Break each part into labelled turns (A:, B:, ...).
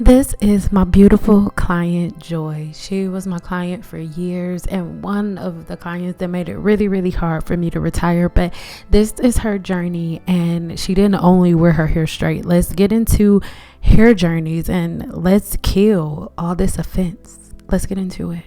A: This is my beautiful client, Joy. She was my client for years and one of the clients that made it really, really hard for me to retire. But this is her journey, and she didn't only wear her hair straight. Let's get into hair journeys and let's kill all this offense. Let's get into it.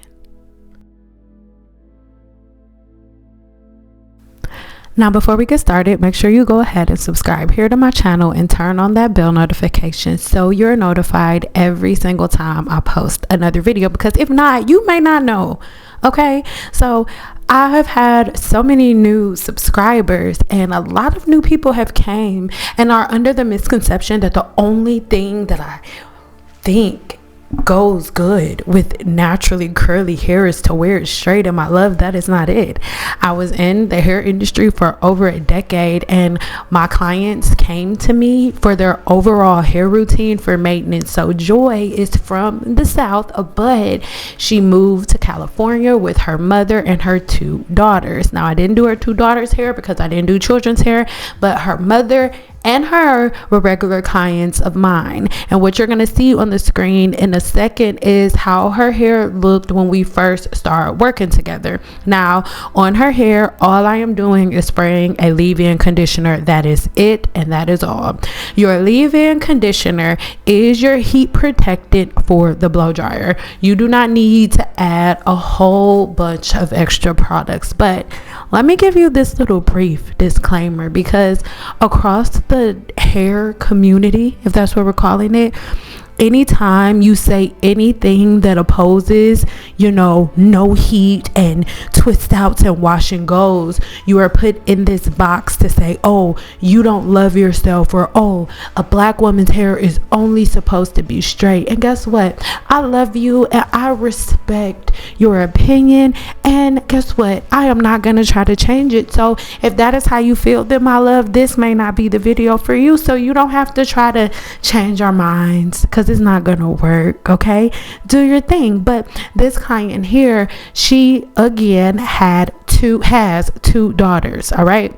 A: Now, before we get started, make sure you go ahead and subscribe here to my channel and turn on that bell notification so you're notified every single time I post another video, because if not, you may not know. Okay, so I have had so many new subscribers, and a lot of new people have came and are under the misconception that the only thing that I think goes good with naturally curly hair is to wear it straight. And my love, that is not it. I was in the hair industry for over a decade, and my clients came to me for their overall hair routine for maintenance. So Joy is from the South, but she moved to California with her mother and her two daughters. Now, I didn't do her two daughters' hair because I didn't do children's hair, but her mother and her were regular clients of mine. And what you're gonna see on the screen in a second is how her hair looked when we first started working together. Now, on her hair, all I am doing is spraying a leave-in conditioner. That is it, and that is all. Your leave-in conditioner is your heat protectant for the blow dryer. You do not need to add a whole bunch of extra products. But let me give you this little brief disclaimer, because across the hair community, if that's what we're calling it, anytime you say anything that opposes, no heat and twist outs and wash and goes, you are put in this box to say, oh, you don't love yourself, or oh, a black woman's hair is only supposed to be straight. And guess what? I love you and I respect your opinion, and guess what? I am not going to try to change it. So if that is how you feel, then my love, this may not be the video for you. So you don't have to try to change our minds, because it's not gonna work. Okay, do your thing. But this client here, she again has two daughters. All right,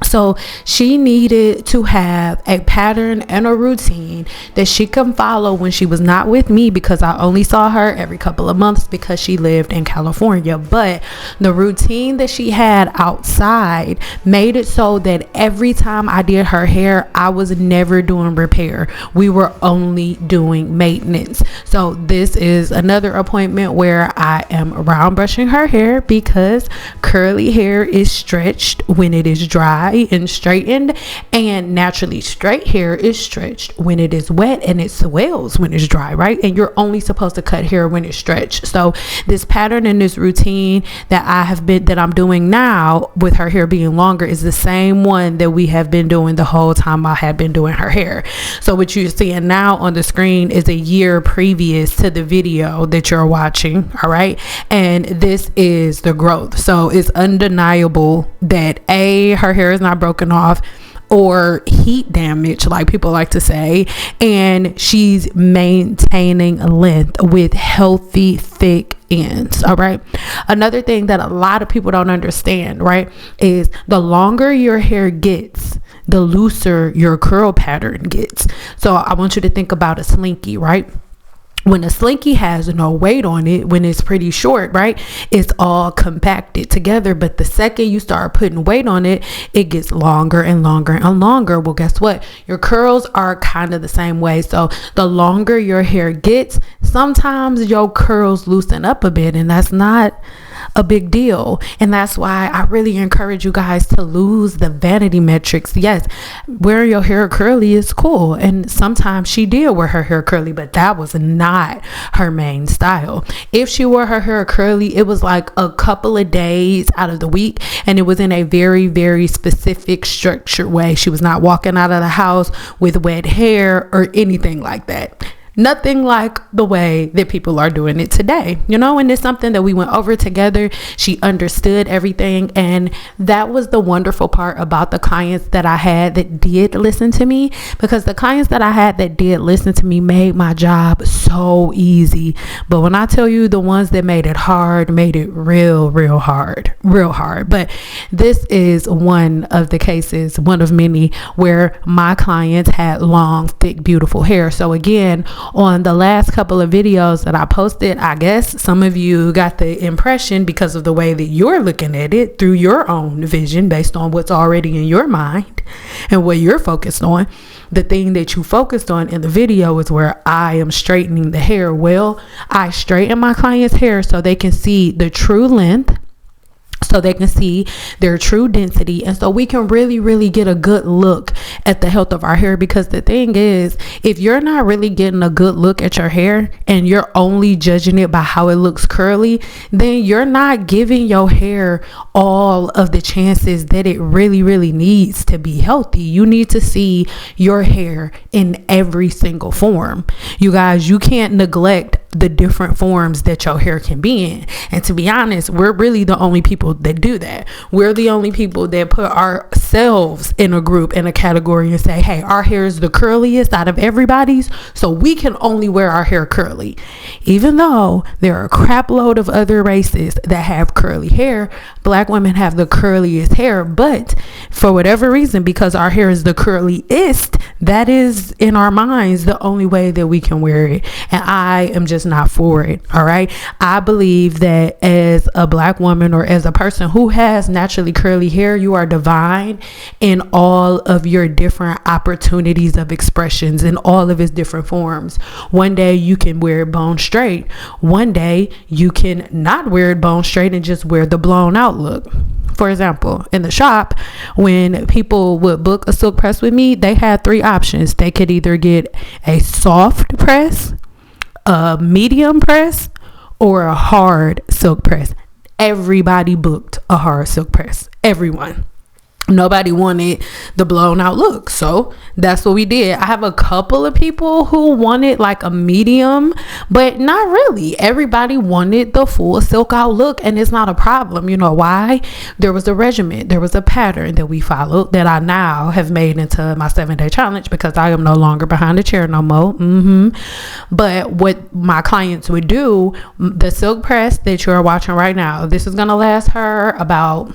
A: so she needed to have a pattern and a routine that she can follow when she was not with me, because I only saw her every couple of months because she lived in California. But the routine that she had outside made it so that every time I did her hair, I was never doing repair. We were only doing maintenance. So this is another appointment where I am round brushing her hair, because curly hair is stretched when it is dry and straightened, and naturally straight hair is stretched when it is wet, and it swells when it's dry, right? And you're only supposed to cut hair when it's stretched. So this pattern and this routine that I'm doing now with her hair being longer is the same one that we have been doing the whole time I had been doing her hair. So what you're seeing now on the screen is a year previous to the video that you're watching. All right, and this is the growth. So it's undeniable that her hair is not broken off or heat damage, like people like to say, and she's maintaining length with healthy thick ends. All right, another thing that a lot of people don't understand, right, is the longer your hair gets, the looser your curl pattern gets. So I want you to think about a slinky, right? When a slinky has no weight on it, when it's pretty short, right, it's all compacted together. But the second you start putting weight on it, it gets longer and longer and longer. Well, guess what? Your curls are kind of the same way. So the longer your hair gets, sometimes your curls loosen up a bit, and that's not a big deal. And that's why I really encourage you guys to lose the vanity metrics. Yes, wearing your hair curly is cool, and sometimes she did wear her hair curly, but that was not her main style. If she wore her hair curly, it was like a couple of days out of the week, and it was in a very, very specific structured way. She was not walking out of the house with wet hair or anything like that. Nothing like the way that people are doing it today, and it's something that we went over together. She understood everything. And that was the wonderful part about the clients that I had that did listen to me, because the clients that I had that did listen to me made my job so easy. But when I tell you, the ones that made it hard, made it real hard. But this is one of the cases, one of many, where my clients had long, thick, beautiful hair. So again, on the last couple of videos that I posted, I guess some of you got the impression, because of the way that you're looking at it through your own vision based on what's already in your mind and what you're focused on. The thing that you focused on in the video is where I am straightening the hair. Well, I straighten my clients' hair so they can see the true length, so they can see their true density, and so we can really get a good look at the health of our hair. Because the thing is, if you're not really getting a good look at your hair and you're only judging it by how it looks curly, then you're not giving your hair all of the chances that it really needs to be healthy. You need to see your hair in every single form. You guys, you can't neglect the different forms that your hair can be in. And to be honest, we're really the only people that do that. We're the only people that put ourselves in a group, in a category, and say, hey, our hair is the curliest out of everybody's, so we can only wear our hair curly. Even though there are a crap load of other races that have curly hair, Black women have the curliest hair. But for whatever reason, because our hair is the curliest, that is in our minds the only way that we can wear it. And I am just not for it. All right. I believe that as a Black woman, or as a person who has naturally curly hair, you are divine in all of your different opportunities of expressions, in all of its different forms. One day you can wear it bone straight. One day you can not wear it bone straight and just wear the blown out look. For example, in the shop, when people would book a silk press with me, they had 3 options. They could either get a soft press, a medium press, or a hard silk press. Everybody booked a hard silk press. Everyone. Nobody wanted the blown out look, so that's what we did. I have a couple of people who wanted like a medium, but not really. Everybody wanted the full silk out look, and it's not a problem. You know why? There was a regimen, there was a pattern that we followed that I now have made into my 7-day challenge, because I am no longer behind the chair no more. But what my clients would do, the silk press that you're watching right now, this is gonna last her about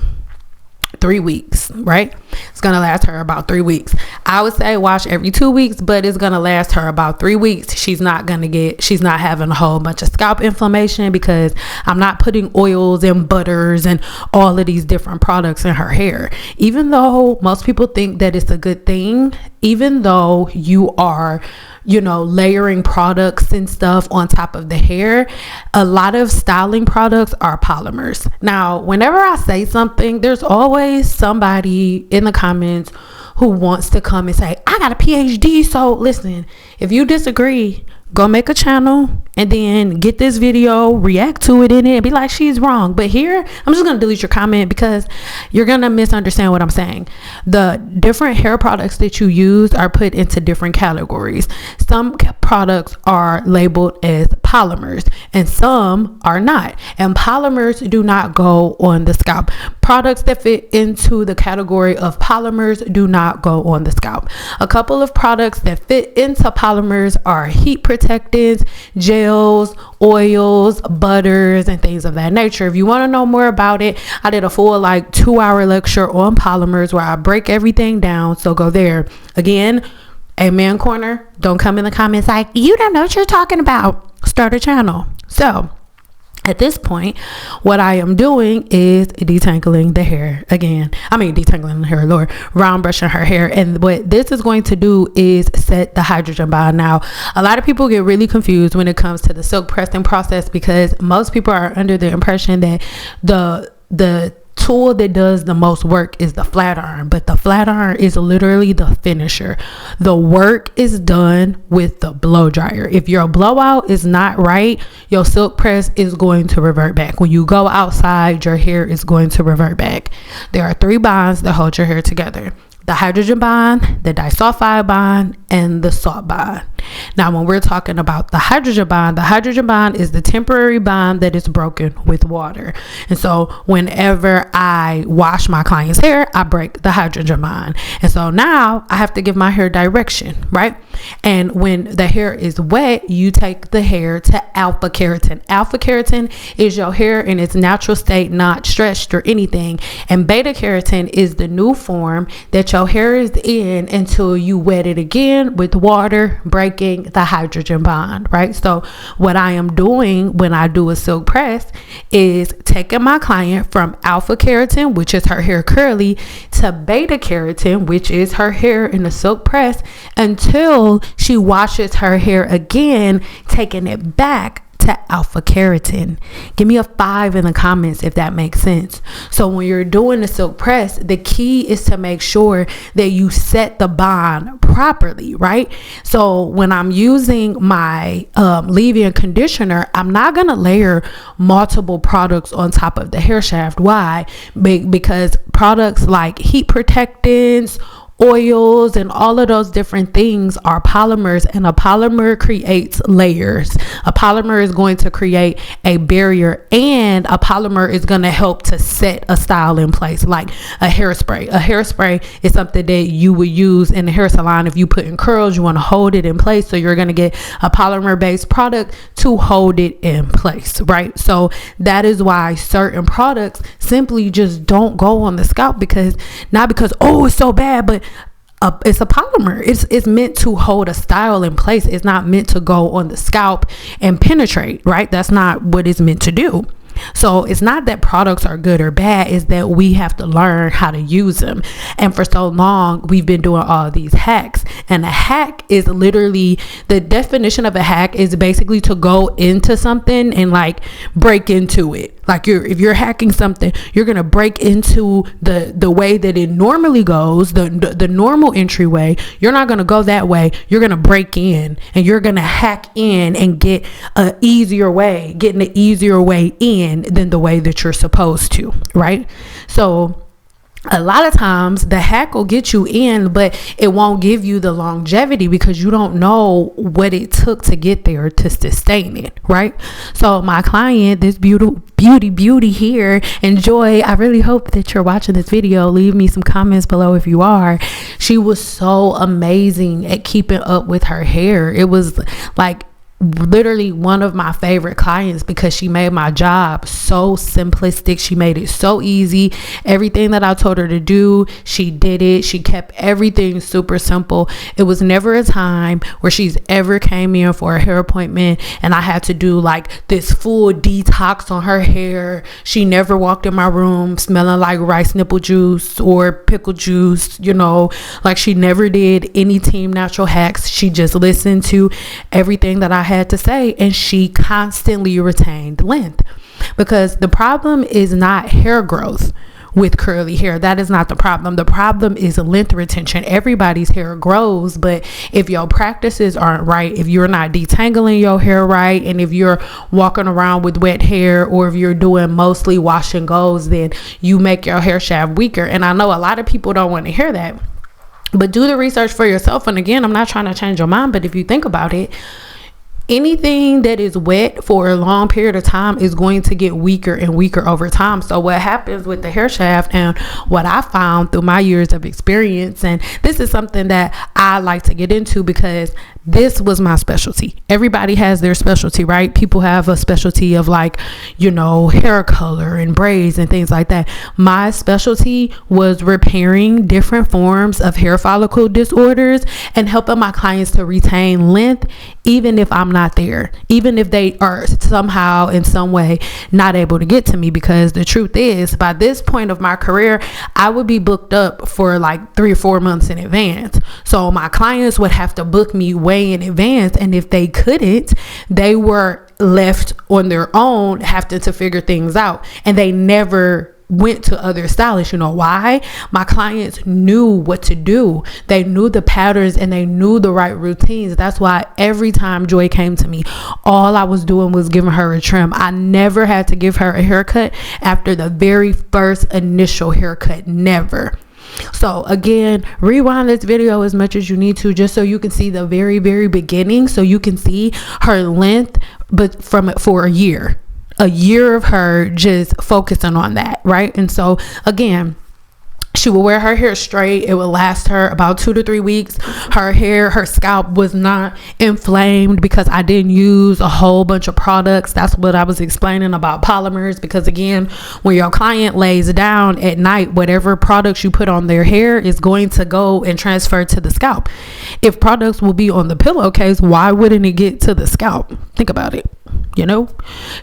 A: 3 weeks, right? It's gonna last her about 3 weeks. I would say wash every 2 weeks, but it's gonna last her about 3 weeks. She's not having a whole bunch of scalp inflammation, because I'm not putting oils and butters and all of these different products in her hair. Even though most people think that it's a good thing, even though you are, layering products and stuff on top of the hair, a lot of styling products are polymers. Now, whenever I say something, there's always somebody in the comments who wants to come and say, I got a PhD. So listen, if you disagree, go make a channel and then get this video, react to it in it, and be like, she's wrong. But here, I'm just going to delete your comment, because you're going to misunderstand what I'm saying. The different hair products that you use are put into different categories. Some products are labeled as polymers and some are not. And polymers do not go on the scalp. Products that fit into the category of polymers do not go on the scalp. A couple of products that fit into polymers are heat protectants, gels, oils, butters, and things of that nature. If you want to know more about it, I did a full 2-hour lecture on polymers where I break everything down. So go there. Again, Amen Corner. Don't come in the comments like, you don't know what you're talking about. Start a channel. So at this point, what I am doing is detangling the hair again. Detangling the hair, Lord, round brushing her hair. And what this is going to do is set the hydrogen bond. Now, a lot of people get really confused when it comes to the silk pressing process, because most people are under the impression that the tool that does the most work is the flat iron, but the flat iron is literally the finisher. The work is done with the blow dryer. If your blowout is not right, your silk press is going to revert back. When you go outside, your hair is going to revert back. There are 3 bonds that hold your hair together: the hydrogen bond, the disulfide bond, and the salt bond. Now, when we're talking about the hydrogen bond is the temporary bond that is broken with water. And so whenever I wash my client's hair, I break the hydrogen bond. And so now I have to give my hair direction, right? And when the hair is wet, you take the hair to alpha keratin. Alpha keratin is your hair in its natural state, not stretched or anything. And beta keratin is the new form that your hair is in until you wet it again with water, break breaking the hydrogen bond, right? So what I am doing when I do a silk press is taking my client from alpha keratin, which is her hair curly, to beta keratin, which is her hair in the silk press, until she washes her hair again, taking it back to alpha keratin. Give me a 5 in the comments if that makes sense. So when you're doing the silk press, the key is to make sure that you set the bond properly, right? So when I'm using my leave-in conditioner, I'm not going to layer multiple products on top of the hair shaft. Why? Because products like heat protectants, oils, and all of those different things are polymers, and a polymer creates layers. A polymer is going to create a barrier, and a polymer is going to help to set a style in place, like a hairspray. A hairspray is something that you would use in the hair salon. If you put in curls, you want to hold it in place, so you're going to get a polymer based product to hold it in place, right? So that is why certain products simply just don't go on the scalp, because not because, oh, it's so bad, but it's a polymer. It's meant to hold a style in place. It's not meant to go on the scalp and penetrate, right? That's not what it's meant to do. So it's not that products are good or bad, it's that we have to learn how to use them. And for so long, we've been doing all these hacks. And a hack is literally, the definition of a hack is basically to go into something and like break into it. Like if you're hacking something, you're going to break into the way that it normally goes, the normal entryway. You're not going to go that way. You're going to break in, and you're going to hack in and get getting an easier way in than the way that you're supposed to, right? So a lot of times the hack will get you in, but it won't give you the longevity because you don't know what it took to get there to sustain it, right? So my client, this beauty here, Enjoy, I really hope that you're watching this video. Leave me some comments below if you are. She was so amazing at keeping up with her hair. It was like literally one of my favorite clients because she made my job so simplistic. She made it so easy. Everything that I told her to do, she did it. She kept everything super simple. It was never a time where she's ever came in for a hair appointment and I had to do like this full detox on her hair. She never walked in my room smelling like rice nipple juice or pickle juice, like she never did any Team Natural hacks. She just listened to everything that I had to say, and she constantly retained length, because the problem is not hair growth with curly hair. That is not the problem. The problem is length retention. Everybody's hair grows, but if your practices aren't right, if you're not detangling your hair right, and if you're walking around with wet hair, or if you're doing mostly wash and goes, then you make your hair shaft weaker. And I know a lot of people don't want to hear that, but do the research for yourself. And again, I'm not trying to change your mind, but if you think about it, anything that is wet for a long period of time is going to get weaker and weaker over time. So what happens with the hair shaft, and what I found through my years of experience, and this is something that I like to get into because this was my specialty. Everybody has their specialty, right? People have a specialty of like, hair color and braids and things like that. My specialty was repairing different forms of hair follicle disorders and helping my clients to retain length, even if I'm not there, even if they are somehow in some way not able to get to me. Because the truth is, by this point of my career, I would be booked up for like 3 or 4 months in advance. So my clients would have to book me way in advance, and if they couldn't, they were left on their own having to figure things out, and they never went to other stylists. Why? My clients knew what to do. They knew the patterns and they knew the right routines. That's why every time Joy came to me, all I was doing was giving her a trim. I never had to give her a haircut after the very first initial haircut. Never. So again, rewind this video as much as you need to, just so you can see the very, very beginning, so you can see her length, but for a year of her just focusing on that, right? And so again, She would wear her hair straight. It would last her about 2 to 3 weeks. Her scalp was not inflamed because I didn't use a whole bunch of products. That's what I was explaining about polymers, because again, when your client lays down at night, whatever products you put on their hair is going to go and transfer to the scalp. If products will be on the pillowcase, why wouldn't it get to the scalp? Think about it,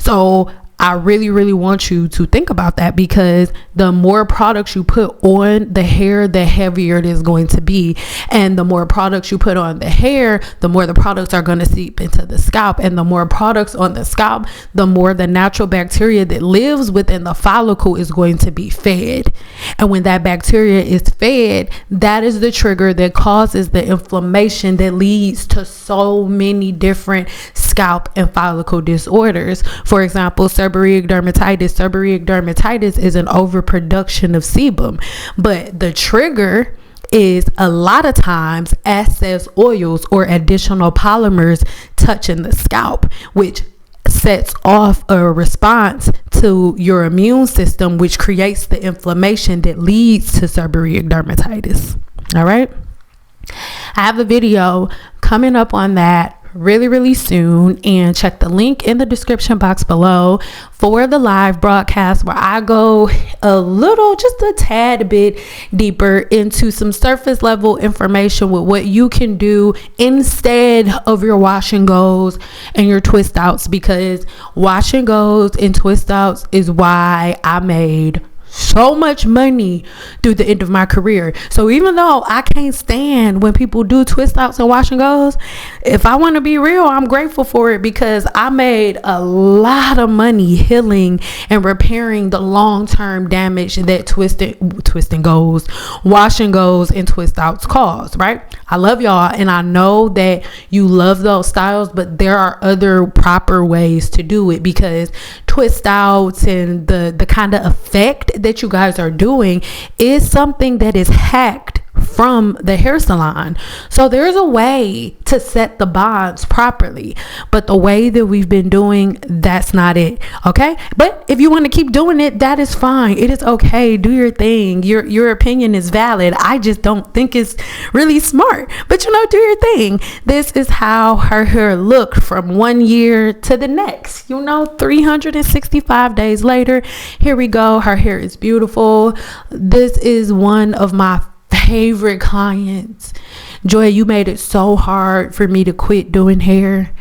A: So I really, really want you to think about that, because the more products you put on the hair, the heavier it is going to be. And the more products you put on the hair, the more the products are going to seep into the scalp. And the more products on the scalp, the more the natural bacteria that lives within the follicle is going to be fed. And when that bacteria is fed, that is the trigger that causes the inflammation that leads to so many different scalp and follicle disorders. For example, seborrheic dermatitis. Seborrheic dermatitis is an overproduction of sebum, but the trigger is a lot of times excess oils or additional polymers touching the scalp, which sets off a response to your immune system, which creates the inflammation that leads to seborrheic dermatitis. All right. I have a video coming up on that really, really soon, and check the link in the description box below for the live broadcast, where I go just a tad bit deeper into some surface level information with what you can do instead of your wash and goes and your twist outs, because wash and goes and twist outs is why I made so much money through the end of my career. So even though I can't stand when people do twist outs and wash and goes, if I want to be real, I'm grateful for it, because I made a lot of money healing and repairing the long-term damage that twist and goes, wash and goes, and twist outs cause, right? I love y'all, and I know that you love those styles, but there are other proper ways to do it, because twist outs and the kind of effect that you guys are doing is something that is hacked from the hair salon. So there's a way to set the bonds properly, but the way that we've been doing, that's not it. Okay, but if you want to keep doing it, that is fine. It is okay. Do your thing. Your opinion is valid. I just don't think it's really smart, but do your thing. This is how her hair looked from 1 year to the next, 365 days later. Here we go. Her hair is beautiful. This is one of my favorite clients. Joy, you made it so hard for me to quit doing hair.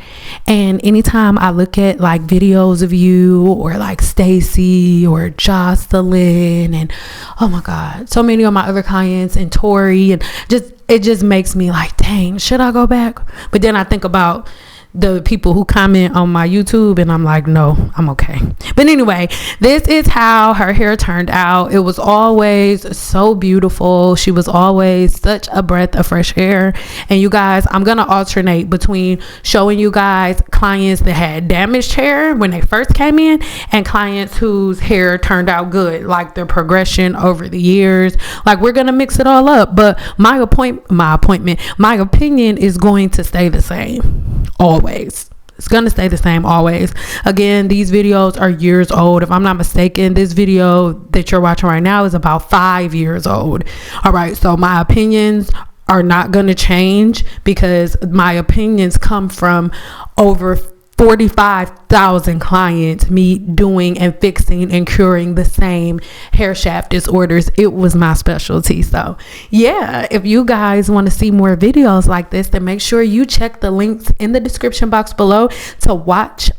A: And anytime I look at like videos of you, or like Stacy or Jocelyn, and oh my God, so many of my other clients, and Tori, and it just makes me like, dang, should I go back? But then I think about the people who comment on my YouTube, and I'm like, no, I'm okay. But anyway, this is how her hair turned out. It was always so beautiful. She was always such a breath of fresh air. And you guys, I'm gonna alternate between showing you guys clients that had damaged hair when they first came in, and clients whose hair turned out good, like their progression over the years. Like, we're gonna mix it all up, but my opinion is going to stay the same. Always. It's going to stay the same always. Again, these videos are years old. If I'm not mistaken, this video that you're watching right now is about 5 years old. All right. So my opinions are not going to change, because my opinions come from over 45,000 clients, me doing and fixing and curing the same hair shaft disorders. It was my specialty. So yeah, if you guys want to see more videos like this, then make sure you check the links in the description box below to watch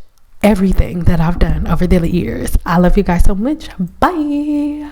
A: everything that I've done over the years. I love you guys so much. Bye.